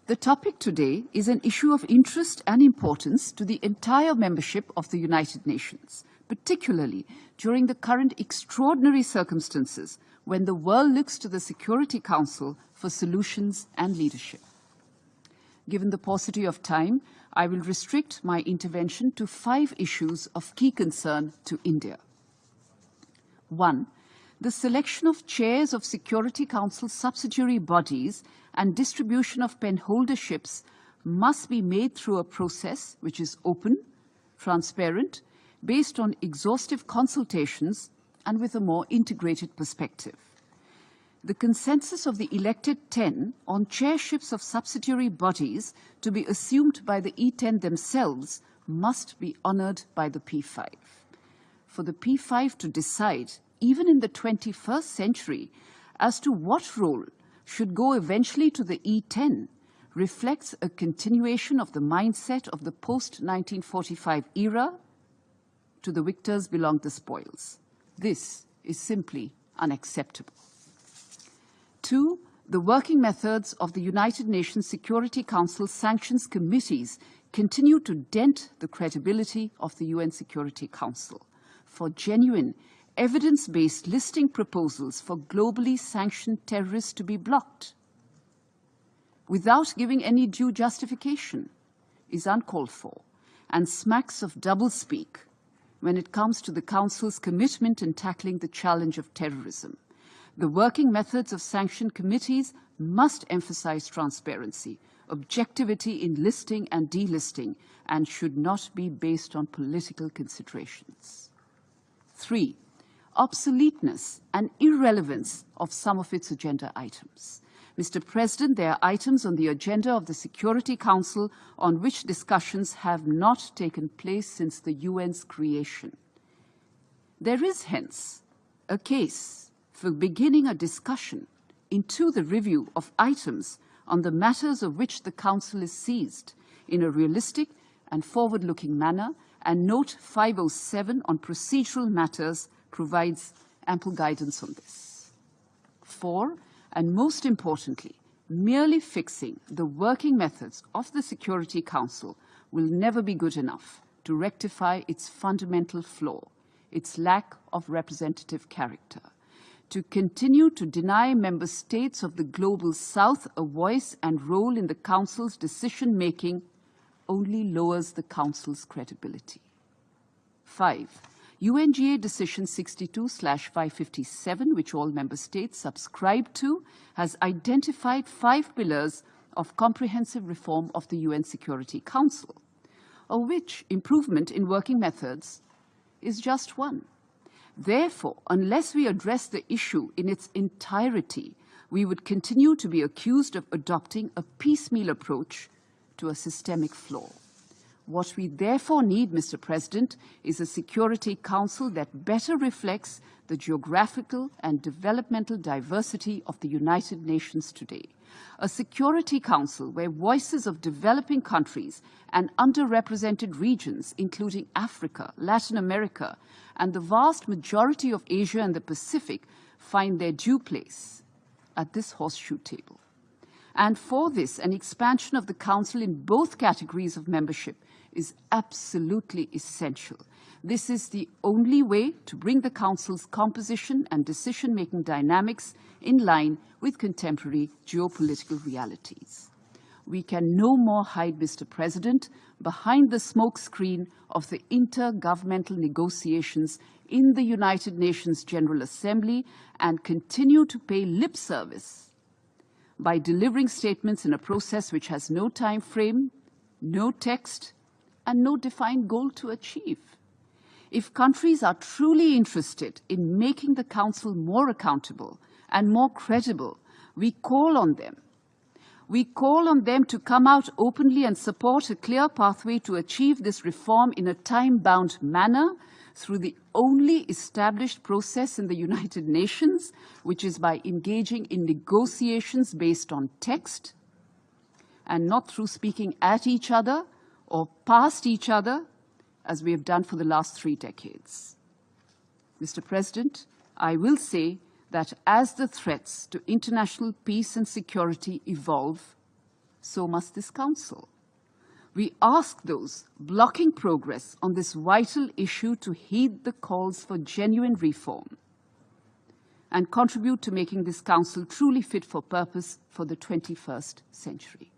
The topic today is an issue of interest and importance to the entire membership of the United Nations, particularly during the current extraordinary circumstances when the world looks to the Security Council for solutions and leadership. Given the paucity of time, I will restrict my intervention to 5 issues of key concern to India. 1. The selection of chairs of Security Council subsidiary bodies and distribution of penholderships must be made through a process which is open, transparent, based on exhaustive consultations and with a more integrated perspective. The consensus of the elected 10 on chairships of subsidiary bodies to be assumed by the E10 themselves must be honored by the P5. For the P5 to decide, even in the 21st century, as to what role should go eventually to the E10 reflects a continuation of the mindset of the post-1945 era. To the victors belong the spoils. This is simply unacceptable. 2. The working methods of the United Nations Security Council sanctions committees continue to dent the credibility of the UN Security Council. For genuine, evidence-based listing proposals for globally sanctioned terrorists to be blocked without giving any due justification is uncalled for and smacks of doublespeak when it comes to the Council's commitment in tackling the challenge of terrorism. The working methods of sanctioned committees must emphasize transparency, objectivity in listing and delisting, and should not be based on political considerations. 3. Obsoleteness and irrelevance of some of its agenda items. Mr. President, there are items on the agenda of the Security Council on which discussions have not taken place since the UN's creation. There is, hence, a case for beginning a discussion into the review of items on the matters of which the Council is seized in a realistic and forward-looking manner, and Note 507 on procedural matters provides ample guidance on this. 4, and most importantly, merely fixing the working methods of the Security Council will never be good enough to rectify its fundamental flaw, its lack of representative character. To continue to deny member states of the Global South a voice and role in the Council's decision-making only lowers the Council's credibility. 5. UNGA Decision 62/557, which all member states subscribe to, has identified 5 pillars of comprehensive reform of the UN Security Council, of which improvement in working methods is just one. Therefore, unless we address the issue in its entirety, we would continue to be accused of adopting a piecemeal approach to a systemic flaw. What we therefore need, Mr. President, is a Security Council that better reflects the geographical and developmental diversity of the United Nations today. A Security Council where voices of developing countries and underrepresented regions, including Africa, Latin America, and the vast majority of Asia and the Pacific, find their due place at this horseshoe table. And for this, an expansion of the Council in both categories of membership is absolutely essential. This is the only way to bring the Council's composition and decision-making dynamics in line with contemporary geopolitical realities. We can no more hide, Mr. President, behind the smokescreen of the intergovernmental negotiations in the United Nations General Assembly and continue to pay lip service by delivering statements in a process which has no time frame, no text, and no defined goal to achieve. If countries are truly interested in making the Council more accountable and more credible, we call on them. We call on them to come out openly and support a clear pathway to achieve this reform in a time-bound manner through the only established process in the United Nations, which is by engaging in negotiations based on text and not through speaking at each other or past each other, as we have done for the last 3 decades. Mr. President, I will say that as the threats to international peace and security evolve, so must this Council. We ask those blocking progress on this vital issue to heed the calls for genuine reform and contribute to making this Council truly fit for purpose for the 21st century.